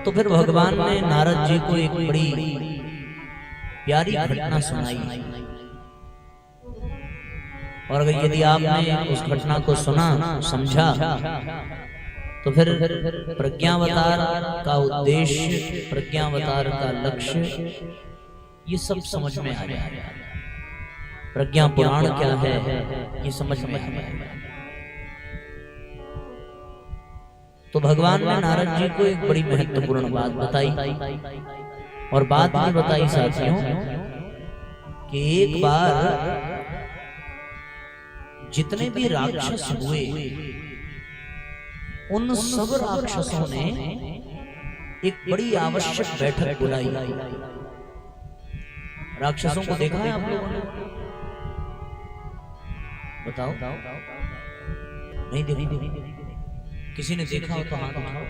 तो फिर भगवान ने नारद जी को एक बड़ी प्यारी घटना सुनाई। और अगर यदि आपने उस घटना को सुना समझा तो फिर प्रज्ञावतार का उद्देश्य, प्रज्ञावतार का लक्ष्य ये सब समझ में आ जाएगा। प्रज्ञा पुराण क्या है ये समझ में आ जाएगा। तो भगवान ने नारद जी को एक बड़ी महत्वपूर्ण बात बताई। और बात ये बताई साथियों कि एक बार जितने भी राक्षस हुए उन सब राक्षसों ने एक बड़ी आवश्यक बैठक बुलाई। राक्षसों को देखा है आप लोगों ने? बताओ। नहीं देखा? किसी ने देखा हो तो हाथ उठाओ।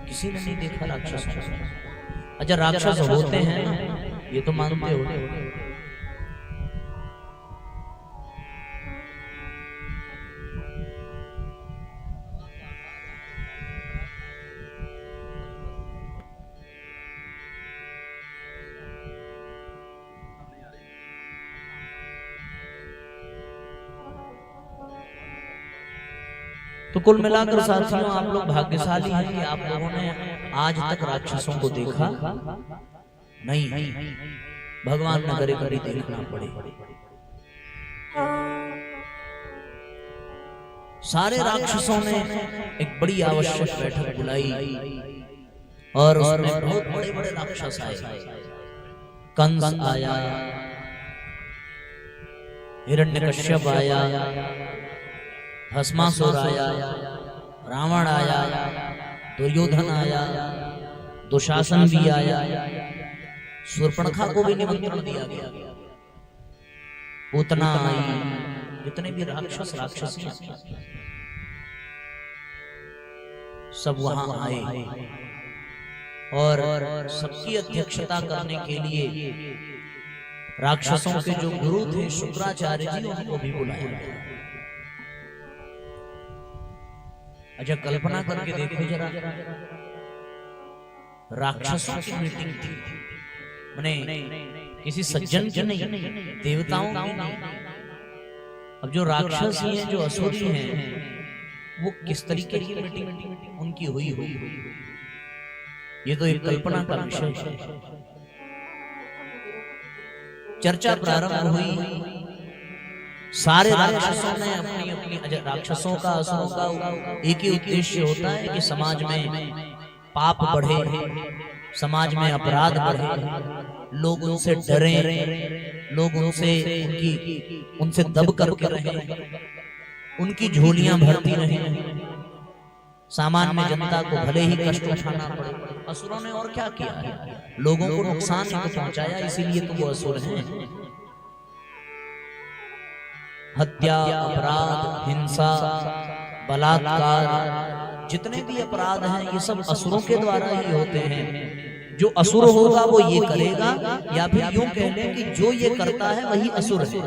किसी ने नहीं देखा राक्षसों को? अच्छा, राक्षस होते हैं ना, ये तो मानते हो। तो कुल मिलाकर साथियों आप लोग भाग्यशाली हैं कि आप लोगों ने आज तक राक्षसों को देखा नहीं। भगवान न करे कभी देखना पड़े। सारे राक्षसों ने एक बड़ी आवश्यक बैठक बुलाई और उसमें बहुत बड़े बड़े राक्षस आए। कंस आया, हिरण्यकश्यप आया, भस्मासुर आया, रावण आया, दुर्योधन आया, दुशासन भी आया, शूर्पणखा को भी निमंत्रण दिया गया, पूतना आई, जितने भी राक्षस राक्षसी सब वहां आए। और सबकी अध्यक्षता करने के लिए राक्षसों के जो गुरु थे शुक्राचार्य जी, उनको भी बुलाया गया। अच्छा, कल्पना करके देखो जरा, राक्षसों की मीटिंग थी, माने किसी सज्जन की नहीं, देवताओं की नहीं। अब जो राक्षस हैं, जो असुरी हैं, वो किस तरीके की मीटिंग उनकी हुई, ये तो एक कल्पना का विषय है। चर्चा प्रारंभ हुई। सारे राक्षसों ने अपनी अपनी, राक्षसों का असुरों का एक ही उद्देश्य होता है कि समाज में पाप बढ़े, समाज में अपराध बढ़े, लोग उनसे डरें, लोग उनसे दब करके रहें, उनकी झोलियां भरती रहें, सामान्य जनता को भले ही कष्ट उठाना पड़े। असुरों ने और क्या किया है? लोगों को नुकसान ही तो पहुंचाया, इसीलिए तो वो असुर हैं। हत्या, अपराध, हिंसा, बलात्कार, जितने भी अपराध हैं ये सब असुरों के द्वारा ही होते हैं। जो असुर होगा वो ये करेगा, या फिर यूं कह लें कि जो ये करता है वही असुर है।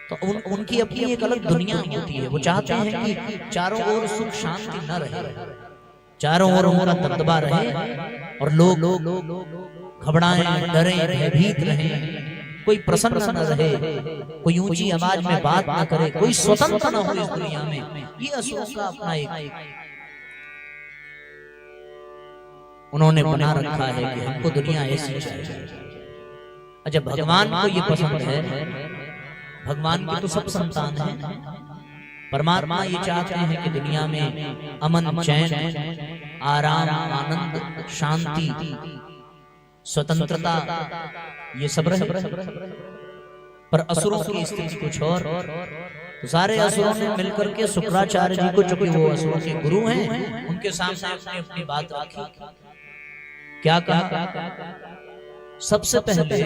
तो उनकी अपनी एक अलग दुनिया होती है। वो चाहते हैं कि चारों ओर सुख शांति न रहे, चारों ओर उनका दबदबा रहे और लोग घबराएं, डरें, भयभीत रहें, कोई प्रसन्न न रहे, कोई ऊंची आवाज में बात न करे, कोई स्वतंत्र न हो इस दुनिया में। ये असुरों का अपना एक उन्होंने बना रखा है कि हमको दुनिया ऐसी चाहिए। अच्छा, भगवान को ये पसंद है। भगवान की तो सब संतान हैं। परमात्मा ये चाहते हैं कि दुनिया में अमन, चैन, आराम, आनंद, शांति, स्वतंत्रता ये सब रहे। पर असुरों की स्थिति कुछ और। तो सारे असुरों ने मिलकर के शुक्राचार्य जी को, चूंकि वो असुरों के गुरु हैं, उनके सामने अपनी बात रखी। क्या कहा? सबसे पहले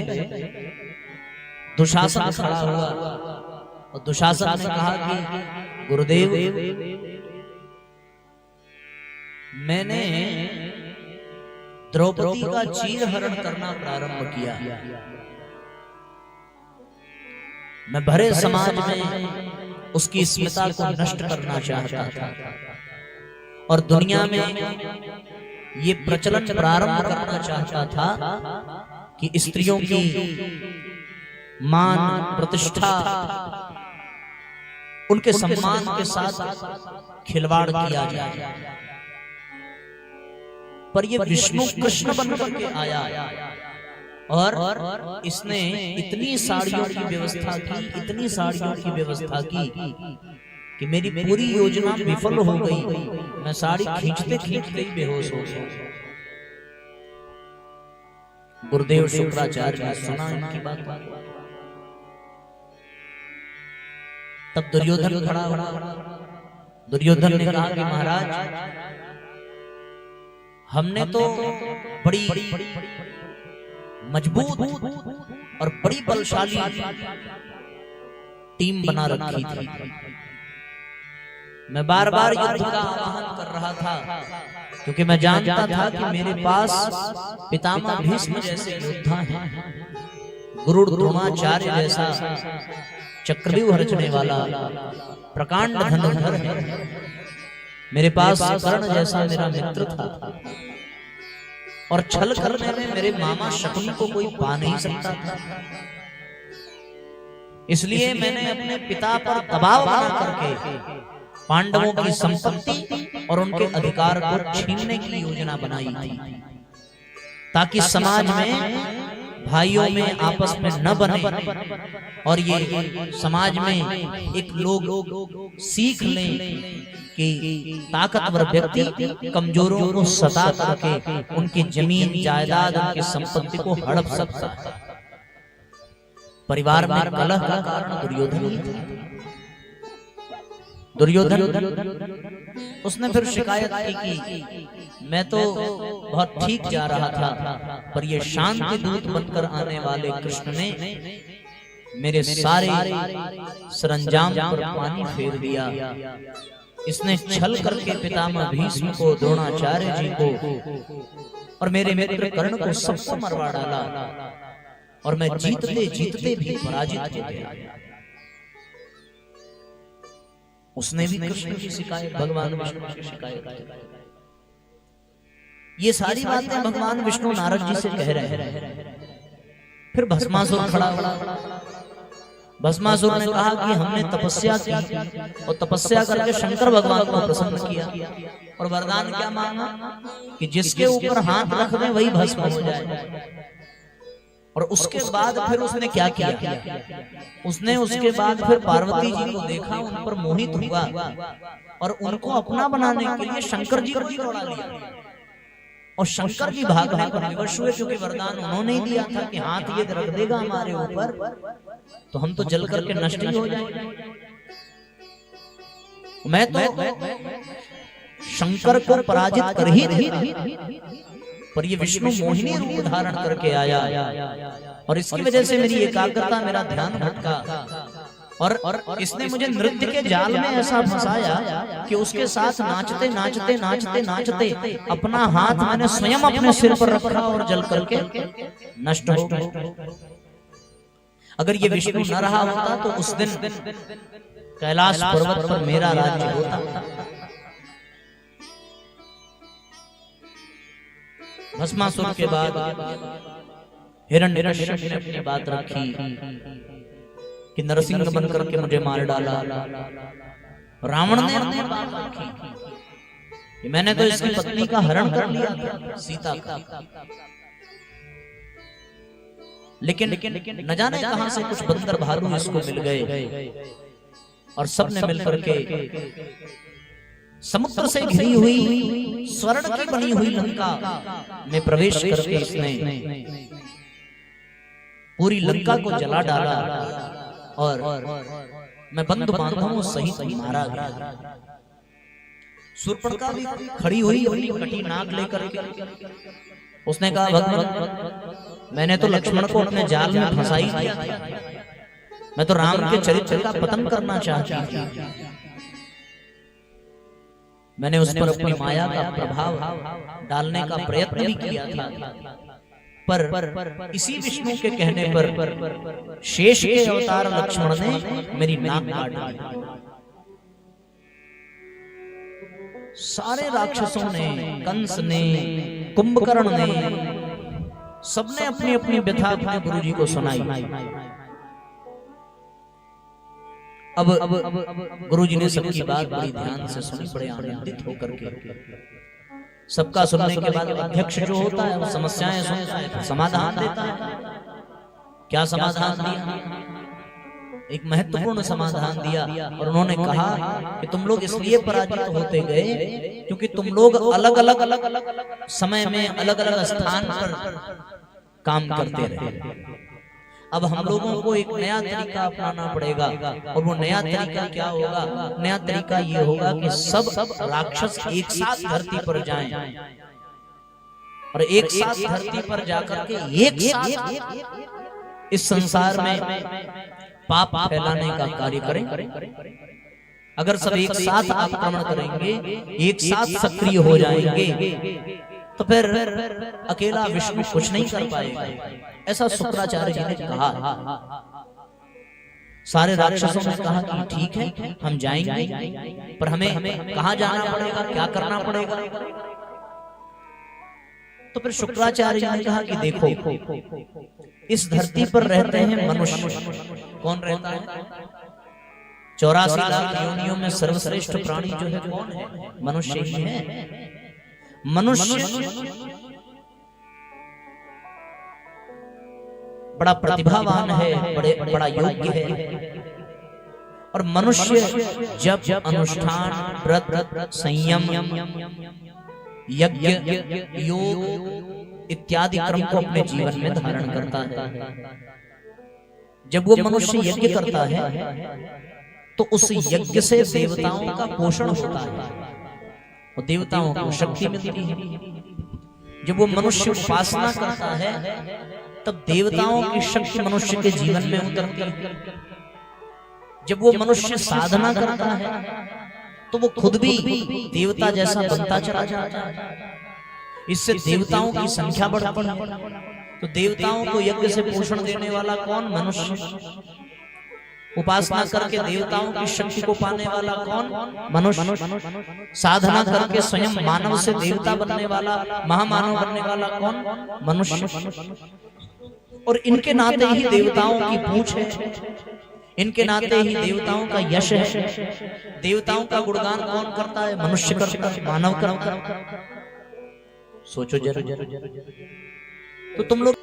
दुशासन खड़ा हुआ और दुशासन ने कहा कि गुरुदेव, मैंने द्रौपदी का चीरहरण करना प्रारंभ किया। मैं भरे समाज में उसकी स्मिता को नष्ट करना चाहता था। और दुनिया में ये प्रचलन प्रारंभ करना चाहता था कि स्त्रियों की मान प्रतिष्ठा उनके सम्मान के साथ खिलवाड़ किया जाए। पर ये विष्णु कृष्ण बनकर के आया और इसने इतनी साड़ियों की व्यवस्था की, इतनी साड़ियों की व्यवस्था की कि मेरी पूरी योजना विफल हो गई। मैं साड़ी खींचते खींचते ही बेहोश हो गया। गुरुदेव शुक्राचार्य ने सुना इनकी बात। तब दुर्योधन खड़ा हुआ। दुर्योधन ने कहा कि महाराज, हमने तो बड़ी मजबूत और बड़ी बलशाली टीम बना रखी थी। मैं बार बार युद्ध का आह्वान कर रहा था क्योंकि मैं जानता था कि मेरे पास पितामह भीष्म जैसे योद्धा हैं, गुरु द्रोणाचार्य जैसा चक्रव्यूह रचने वाला प्रकांड धनुर्धर है, मेरे पास कर्ण जैसा मेरा मित्र था और छल करने में मेरे मामा शकुनी को कोई पा नहीं सकता था। इसलिए मैंने अपने पिता पर दबाव बना करके पांडवों की संपत्ति और उनके अधिकार को छीनने की योजना बनाई थी, ताकि समाज में भाइयों में आपस में न बने और ये समाज में एक लोग सीख लें कि ताकतवर व्यक्ति कमजोरों को सता करके उनकी जमीन जायदाद उनकी संपत्ति को हड़प सकता है। परिवार में कलह का कारण दुर्योधन ही था। दुर्योधन उसने फिर शिकायत की कि मैं तो बहुत ठीक जा रहा था, पर ये शांति दूत बनकर आने वाले कृष्ण ने मेरे सारे सरंजाम पर पानी फेर दिया। इसने छल करके पितामह भीष्म को, द्रोणाचार्य जी को और मेरे मित्र कर्ण को सबको मरवा डाला और मैं जीतते जीतते भी पराजित हो गया। उसने भी कृष्ण की शिकायत, भगवान विष्णु की शिकायत। ये सारी बातें भगवान विष्णु नारद जी से कह रहे हैं। फिर भस्मासुर खड़ा हुआ। भस्मासुर ने कहा कि हमने तपस्या की और तपस्या करके शंकर भगवान को प्रसन्न किया और वरदान क्या मांगा कि जिसके ऊपर हाथ रख दें वही भस्म हो जाए। और उसके बाद फिर उसने क्या किया? उसने उसके बाद फिर पार्वती जी को देखा, उन पर मोहित हुआ और उनको अपना बनाने के लिए शंकर जी को दौड़ा लिया और शंकर जी भागने पर विवश हुए, क्योंकि वरदान उन्होंने ही दिया था कि हाथ ये रख देगा हमारे ऊपर तो हम तो जल करके नष्ट ही हो जाएंगे। मैं तो शंकर को पराजित कर ही रही, पर ये विष्णु मोहिनी रूप धारण करके आया और इसकी वजह से मेरी एकाग्रता, मेरा ध्यान भटका और इसने मुझे नृत्य के जाल में ऐसा फंसाया कि उसके साथ नाचते नाचते नाचते नाचते अपना हाथ मैंने स्वयं अपने सिर पर रखा और जल करके नष्ट हो गया। अगर ये विष्णु न रहा होता तो उस दिन कैलाश पर्वत पर मेरा राज्य होता। भस्मासुर के बाद हिरण्यकशिप ने अपनी बात रखी कि नरसिंह बनकर के मुझे मार डाला। रावण ने अपनी बात रखी कि मैंने तो इसकी पत्नी का हरण कर लिया था, सीता का। लेकिन न जाने कहां से कुछ बंदर भालू इसको मिल गए और सबने मिलकर के समुद्र से घिरी हुई स्वर्ण की बनी हुई लंका में प्रवेश करके इसने पूरी लंका को जला डाला और मैं बंधु बांधवों सहित मारा गया। शूर्पणखा भी खड़ी हुई अपनी कटी नाक लेकर के उसने कहा, भगवान मैंने तो लक्ष्मण को अपने जाल में फंसा ही दिया, मैं तो राम के चरित्र का पतन करना चाहती थी। मैंने उस पर अपनी माया का प्रभाव डालने का प्रयत्न भी किया था, पर इसी विष्णु के कहने पर शेष के अवतार लक्ष्मण ने मेरी नाक काट दी। सारे राक्षसों ने, कंस ने, कुंभकर्ण ने, सबने अपनी अपनी व्यथा अपने गुरुजी को सुनाई। अब गुरुजी ने सबकी बात बड़ी ध्यान से सुनी, बड़े आनंदित होकर के। सबका सुनने के बाद अध्यक्ष जो होता है वो समस्याएं सुनता है, समाधान देता है। क्या समाधान दिया? एक महत्वपूर्ण समाधान दिया और उन्होंने कहा कि तुम लोग इसलिए पराजित होते गए क्योंकि तुम लोग अलग अलग समय में अलग अलग स्थान पर काम करते रहे। अब हम लोगों को एक नया तरीका अपनाना पड़ेगा और वो नया तरीका क्या होगा? नया तरीका ये होगा कि सब राक्षस एक साथ धरती पर जाएं और एक साथ धरती पर जाकर के एक साथ इस संसार में पाप फैलाने का कार्य करें। अगर सब एक साथ आक्रमण करेंगे, एक साथ सक्रिय हो जाएंगे, तो फिर अकेला विष्णु कुछ नहीं कर पाएगा। ऐसा शुक्राचार्य जी ने कहा। सारे राक्षसों ने कहा कि ठीक है, हम जाएंगे, पर हमें कहाँ जाना पड़ेगा, क्या करना पड़ेगा? तो फिर शुक्राचार्य जी ने कहा कि देखो, इस धरती पर रहते हैं मनुष्य। कौन रहता है? 84 लाख योनियों में सर्वश्रेष्ठ प्राणी जो है कौन है? मनुष्य ही है। मनुष्य बड़ा प्रतिभावान है, बड़ा योग्य है। और मनुष्य जब अनुष्ठान, व्रत, संयम, यज्ञ, योग इत्यादि क्रम को अपने जीवन में धारण करता है, जब वो मनुष्य यज्ञ करता है तो उस यज्ञ से देवताओं का पोषण होता है और देवताओं को शक्ति मिलती है। जब वो मनुष्य उपासना करता है तब देवताओं की शक्ति मनुष्य के जीवन में उतरती है। जब वो मनुष्य साधना करता है तो वो खुद भी देवता जैसा बनता चला जाता है। इससे देवताओं की संख्या बढ़ती है। तो देवताओं को यज्ञ से पोषण देने वाला कौन? मनुष्य। उपासना करके देवताओं की शक्ति को पाने वाला कौन? मनुष्य। साधना करके स्वयं मानव से देवता बनने वाला, महामानव बनने वाला कौन? मनुष्य। और इनके नाते ही देवताओं की पूछ है, इनके नाते ही देवताओं का यश है। देवताओं का गुणगान कौन करता है? मनुष्य करता है, मानव करता है। सोचो जरा। तो तुम लोग,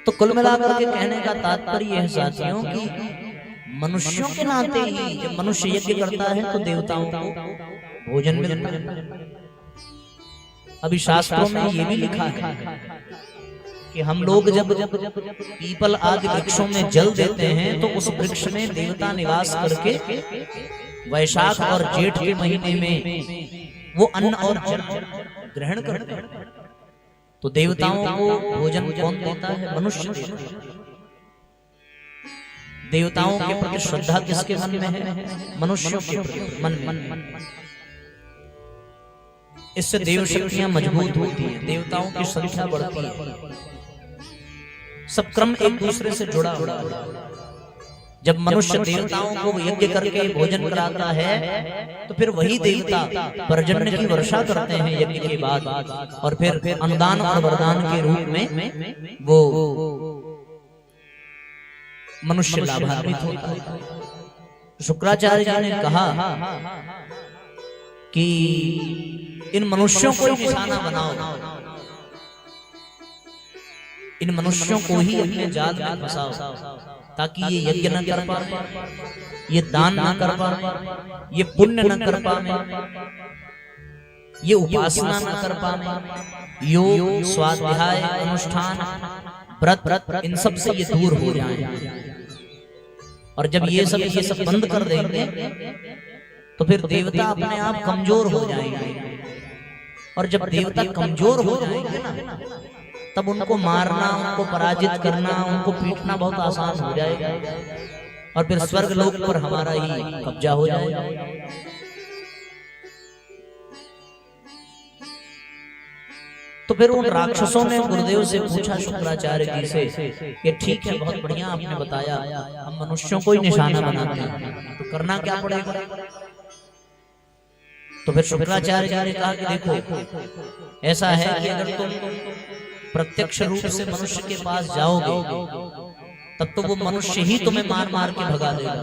तो कुल मिलाकर के कहने का तात्पर्य है साथियों कि मनुष्यों के नाते ही जब मनुष्य यज्ञ करता है तो देवताओं को भोजन मिलता है। अभी शास्त्रों में ये भी लिखा है कि हम लोग जब पीपल आदि वृक्षों में जल देते हैं तो उस वृक्ष में देवता निवास करके वैशाख और जेठ के महीने में वो अन्न और जल ग्रहण करते हैं। तो देवताओं को भोजन कौन देता है? मनुष्य। देवताओं के प्रति श्रद्धा किसके मन में है? मनुष्यों के मन में। इससे देव शक्तियां मजबूत होती हैं, देवताओं की संख्या बढ़ती है, सब क्रम एक दूसरे से जुड़ा हुआ है। जब मनुष्य देवताओं को यज्ञ करके भोजन कराता है तो फिर वही देवता पर्जन्य की वर्षा करते हैं यज्ञ के बाद, और फिर अनुदान और वरदान के रूप में वो मनुष्य लाभान्वित होता है। शुक्राचार्य जी ने कहा कि इन मनुष्यों को ही निशाना बनाओ, इन मनुष्यों को ही अपने जाल में फंसाओ, ताकि ये यज्ञ न कर पाए, ये दान न कर पाए, ये पुण्य न कर पाए, ये उपासना न कर पाए, योग, स्वाध्याय, अनुष्ठान, व्रत, इन सब से ये दूर हो जाएं। और जब ये सब बंद कर देंगे तो फिर देवता अपने आप कमजोर हो जाएंगे। और जब देवता कमजोर हो जाएंगे ना, तब उनको मारना, उनको पराजित करना, उनको पीटना बहुत आसान हो जाएगा और फिर स्वर्ग लोक पर हमारा ही कब्जा हो जाएगा। तो फिर उन राक्षसों ने गुरुदेव से पूछा, शुक्राचार्य जी से, कि ठीक है, बहुत बढ़िया आपने बताया, हम मनुष्यों को ही निशाना बनाते हैं, तो करना क्या पड़ेगा? तो फिर शुक्राचार्य जी ने कहा कि देखो ऐसा है कि अगर तुम प्रत्यक्ष रूप से मनुष्य के पास जाओगे तब तो वो मनुष्य ही तुम्हें मार मार के भगा देगा,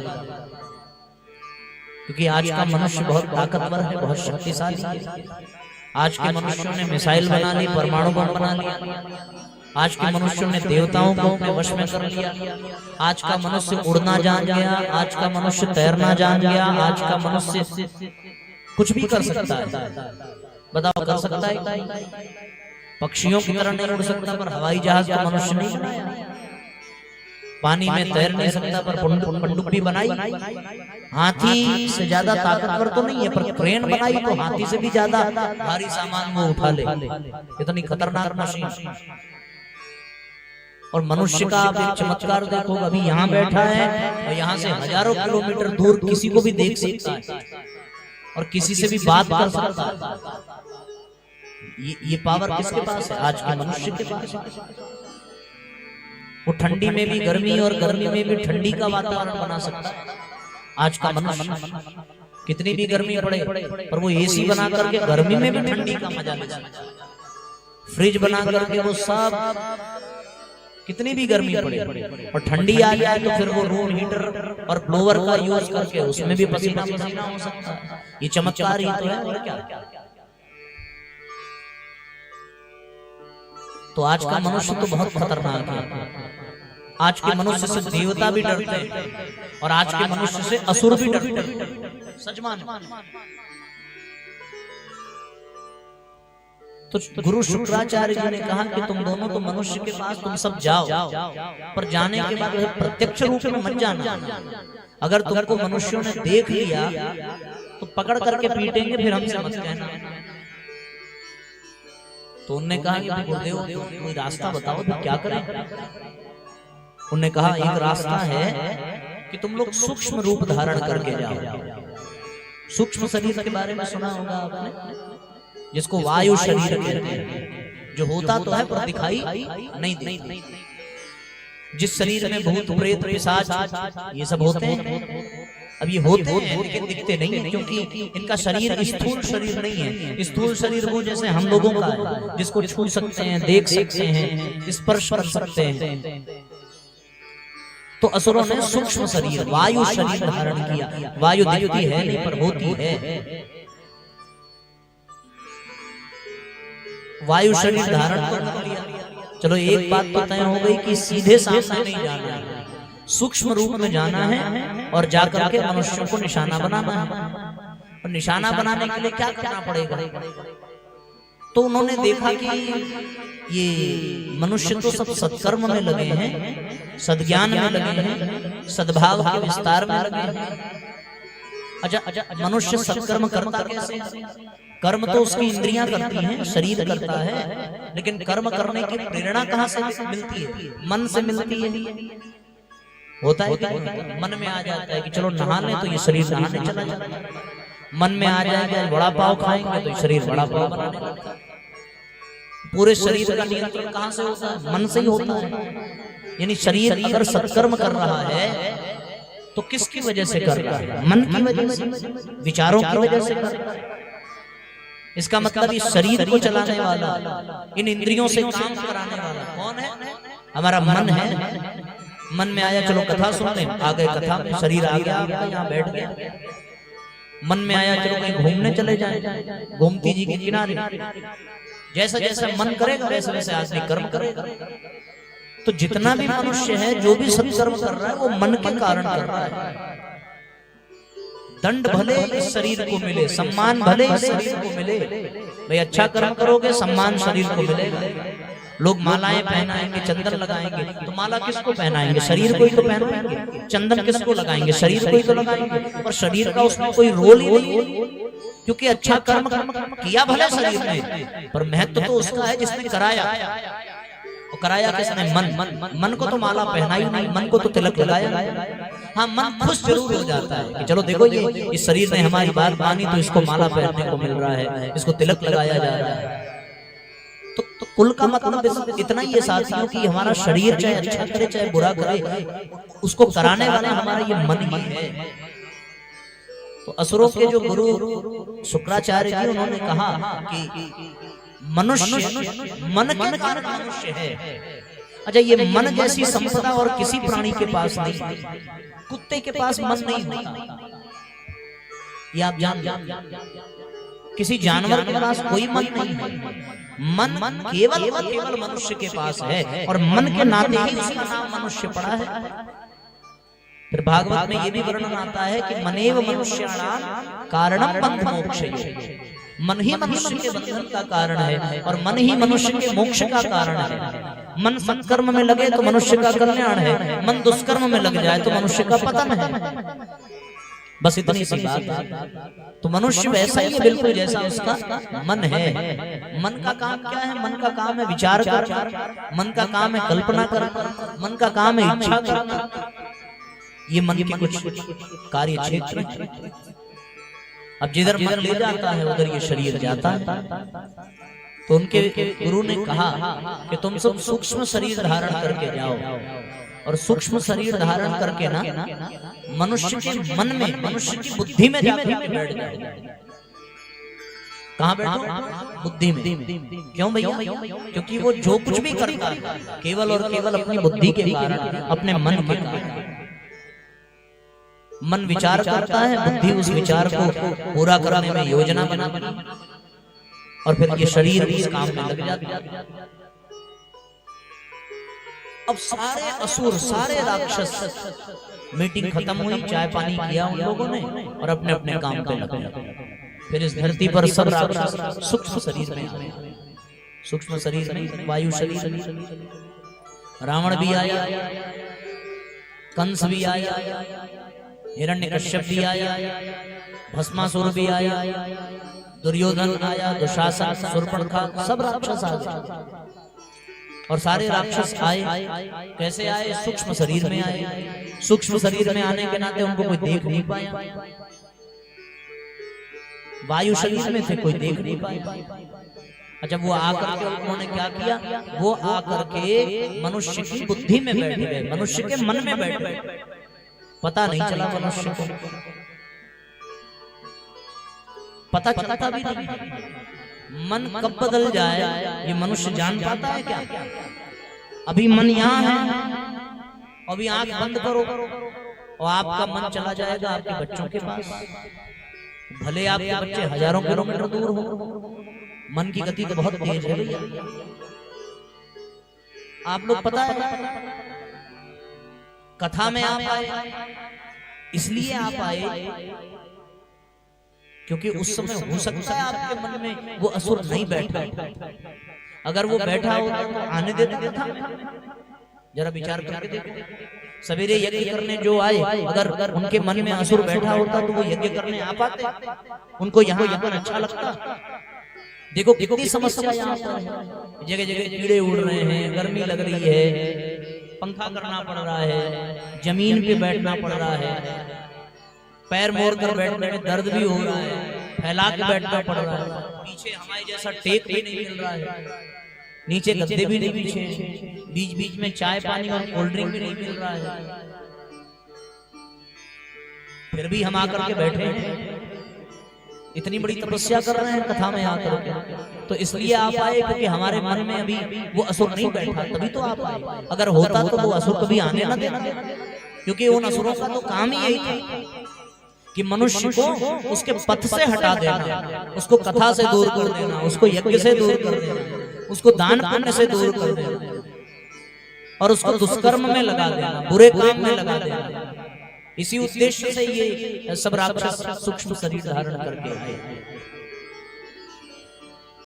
क्योंकि आज का मनुष्य बहुत ताकतवर है, बहुत शक्तिशाली है। आज के मनुष्यों ने मिसाइल बना ली, परमाणु बम बना लिया। आज के मनुष्यों ने देवताओं को अपने वश में कर लिया। आज का मनुष्य उड़ना जान गया, आज का मनुष्य तैरना जान गया, आज का मनुष्य कुछ भी कर सकता है। बताओ कर सकता है? पक्षियों की तरह नहीं उड़ सकता, पर हवाई जहाज का मनुष्य नहीं बनाया। पानी में तैर नहीं सकता, पर पनडुब्बी बनाई। हाथी से ज्यादा ताकतवर तो नहीं है, पर क्रेन बनाई तो हाथी से भी ज्यादा भारी सामान वो उठा ले। इतनी खतरनाक मशीन। और मनुष्य का आप एक चमत्कार देखो, अभी यहाँ बैठा है और यहाँ से हजारों किलोमीटर दूर किसी को भी देख सकता है और किसी से भी बात कर सकता है। ये पावर किसके पास है? आज के मनुष्य के पास है। वो ठंडी में भी गर्मी और गर्मी में भी ठंडी का वातावरण बना सकता है। आज का मनुष्य कितनी भी गर्मी पड़े पर वो एसी बना करके गर्मी में भी ठंडी का मजा ले सकता है। फ्रिज बना करके वो सब कितनी भी गर्मी पड़े और ठंडी आ जाए तो फिर वो रूम हीटर और ब्लोअर का यूज करके उसमें भी पसीना पसीना हो सकता है। ये चमत्कार ही तो है, और क्या। तो आज का मनुष्य तो बहुत खतरनाक है। आज के मनुष्य से देवता भी डरते हैं और आज के मनुष्य से असुर भी डरते हैं। सच मानो। तो गुरु शुक्राचार्य जी ने कहा कि तुम दोनों तो मनुष्य के पास तुम सब जाओ, पर जाने के बाद प्रत्यक्ष रूप में मत जाना। अगर तुमको मनुष्यों ने देख लिया तो पकड़ करके पीटेंगे, फिर हमसे मत कहना। तो उन्होंने कहा कि गुरुदेव कोई रास्ता बताओ तो क्या करें। उन्होंने कहा एक रास्ता है कि तुम लोग सूक्ष्म रूप धारण करके जाओ। सूक्ष्म शरीर के बारे में सुना होगा आपने, जिसको वायु शरीर कहते हैं, जो होता तो है पर दिखाई नहीं देता। जिस शरीर में भूत प्रेत पिशाच ये सब होते हैं, अब ये होते हैं लेकिन दिखते नहीं है, क्योंकि इनका शरीर स्थूल शरीर नहीं है। स्थूल शरीर वो जैसे हम लोगों का है, जिसको छू सकते हैं, देख सकते हैं, स्पर्श कर सकते हैं। तो असुरों ने सूक्ष्म शरीर वायु शरीर धारण किया। वायु दिखती है नहीं पर होती है। वायु शरीर धारण कर लिया। चलो एक बात तो तय हो गई कि सीधे सामने नहीं जाना है, सूक्ष्म रूप में जाना है और जाकर के मनुष्यों को निशाना बनाना है। और निशाना बनाने के लिए क्या करना पड़ेगा? तो उन्होंने देखा कि ये मनुष्य तो सब सत्कर्म में लगे हैं, सद्ज्ञान में लगे हैं, सद्भाव के विस्तार में लगे हैं। अच्छा, मनुष्य सत्कर्म करता कैसे? कर्म तो उसकी इंद्रियां करती हैं, शरीर करता है, लेकिन कर्म करने की प्रेरणा कहाँ से मिलती है? मन से मिलती है। होता है कि मन में आ जाता है कि चलो नहा लें, तो ये शरीर नहाने चला जाता है। मन में आ जाएगा वड़ा पाव खाएंगे तो शरीर वड़ा पाव बनाने लगता है। पूरे शरीर का नियंत्रण कहाँ से होता है? मन से ही होता है। यानी शरीर अगर सत्कर्म कर रहा है तो किसकी वजह से कर रहा है? मन की वजह से, विचारों की वजह से कर रहा है। इसका मतलब इस शरीर को चलाने वाला, इन इंद्रियों से काम कराने वाला कौन है? हमारा मन है। मन में आया चलो कथा सुनने, आ गए कथा में, शरीर आ गया यहाँ बैठ गया। मन में आया चलो कहीं घूमने चले जाए, गोमती जी के किनारे। जैसा जैसा मन करेगा वैसे वैसे आदमी कर्म करेगा। तो जितना भी मनुष्य है जो भी सत्कर्म कर रहा है वो मन के कारण कर रहा है। दंड भले इस शरीर को मिले, सम्मान भले इस शरीर को मिले। भाई अच्छा कर्म करोगे सम्मान शरीर को मिलेगा। लोग मालाएं पहनाएंगे, चंदन लगाएंगे, तो माला किसको पहनाएंगे? शरीर को ही तो पहनाएंगे। चंदन किसको लगाएंगे? शरीर को ही तो लगाएंगे। और शरीर का उसमें कोई रोल ही नहीं है, क्योंकि अच्छा कर्म किया भले शरीर ने, पर महत्व तो उसका है जिसने कराया। और कराया किसने? मन को तो माला पहनाई नहीं, मन को तो तिलक लगाया। हाँ, मन खुश जरूर हो जाता है कि चलो देखो ये इस शरीर ने हमारी बात मानी तो इसको माला पहनने को मिल रहा है, इसको तिलक लगाया जा रहा है। तो कुल का मतलब इतना ही है साथियों कि हमारा शरीर चाहे अच्छा करे चाहे बुरा करे, उसको कराने वाला हमारा ये मन ही है। तो असुरों के जो गुरु शुक्राचार्य जी उन्होंने कहा कि मनुष्य मन के कारण मनुष्य है। अच्छा, ये मन जैसी संपदा और किसी प्राणी के पास नहीं। कुत्ते के पास मन नहीं होता, ये आप जान। किसी जानवर के पास कोई मन नहीं है। मन केवल और केवल मनुष्य के पास है, और मन के नाते ही उसका नाम मनुष्य पड़ा है। फिर भागवत में ये भी वर्णन आता है कि मनेव मनुष्याणाम कारणम बंध मोक्षये। मन ही मनुष्य के बंधन का कारण है, और मन ही मनुष्य के मोक्ष का कारण है। मन सत्कर्म में लगे तो मनुष्य का कल्याण है, मन दुष्कर्म में लग जाए तो मनुष्य का पतन है। बस इतनी सी बात है। तो मनुष्य वैसा ही है बिल्कुल जैसा उसका मन है। मन का काम क्या है? मन का काम है विचार करना, मन का काम है कल्पना करना, मन का काम है इच्छा करना। ये मन के कुछ कार्य क्षेत्र हैं। अब जिधर मन ले जाता है उधर ये शरीर जाता है। तो उनके गुरु ने कहा कि तुम सब सूक्ष्म शरीर धारण करके जाओ, और सूक्ष्म शरीर धारण करके ना मनुष्य के मन में, मनुष्य की बुद्धि में जाकर बैठ जाओ। कहाँ बैठो? बुद्धि में। क्यों भैया? क्योंकि वो जो कुछ भी करता है केवल और केवल अपनी बुद्धि के कारण, अपने मन के कारण। मन विचार करता है, बुद्धि उस विचार को पूरा करने में योजना बनाती है, और फिर ये शरीर इस काम में लग जाता है। अब सारे असुर, सारे राक्षस, मीटिंग खत्म हुई, चाय पानी किया उन लोगों ने, और अपने अपने काम पे लग गए। फिर इस धरती पर सब राक्षस सूक्ष्म शरीर में आए। सूक्ष्म शरीर में वायु शरीर, रावण भी आया, कंस भी आया, हिरण्यकश्यप भी आया, भस्मासुर भी आया, दुर्योधन आया, दुशासन, शूर्पणखा, सब राक्षस आ गए। और सारे राक्षस आए, कैसे आए? सूक्ष्म शरीर में आए। सूक्ष्म शरीर में आने के नाते उनको कोई देख नहीं पाया। वायु शरीर में थे, कोई देख नहीं पाया। अच्छा, वो आकर के उन्होंने क्या किया? वो आकर के मनुष्य की बुद्धि में बैठ गए, मनुष्य के मन में बैठ गए। पता नहीं चला मनुष्य को, पता चलता भी नहीं। मन कब बदल जाए ये मनुष्य जान पाता है क्या? अभी मन यहाँ है, अभी आंख बंद करो और आपका मन चला जाएगा आपके बच्चों के पास। भले आपके बच्चे हजारों किलोमीटर दूर हो, मन की गति तो बहुत तेज है भैया। आप लोग पता है कथा में आप आए, इसलिए आप आए क्योंकि उस समय हो सकता है आपके मन में वो असुर नहीं बैठा। अगर वो बैठा होता तो आने देता कथा में। जरा विचार करके देखो, सवेरे यज्ञ करने जो आए, अगर उनके मन में असुर बैठा होता तो वो यज्ञ करने आ पाते? उनको यहाँ आकर अच्छा लगता? देखो कितनी समस्या यहाँ पर है। जगह जगह कीड़े उड़ रहे हैं, गर्मी लग रही है, पंखा करना पड़ रहा है, जमीन पे बैठना पड़ रहा है, पैर मोड़ कर बैठने में दर्द भी हो रहा है, फैला के बैठना पड़ रहा है, पीछे हमारे जैसा टेक भी नहीं मिल रहा है, नीचे गद्दे भी नहीं पीछे, बीच बीच में चाय पानी और कोल्ड ड्रिंक भी नहीं मिल रहा है, फिर भी हम आकर के बैठे हैं। इतनी बड़ी तपस्या कर रहे हैं कथा में आकर के, तो इसलिए आप आए क्योंकि हमारे मन में अभी वो असुर नहीं बैठा, तभी तो आप आए। अगर होता तो वो असुर कभी आने ना देना, क्योंकि उन असुरों का तो काम ही यही था कि मनुष्य को उसके पथ से हटा देना, उसको कथा से दूर कर देना, उसको यज्ञ से दूर कर देना, उसको दान पुण्य से दूर कर देना, और उसको दुष्कर्म में लगा देना, बुरे काम में लगा देना। इसी उद्देश्य से ये सब राक्षस सूक्ष्म शरीर धारण करके आए।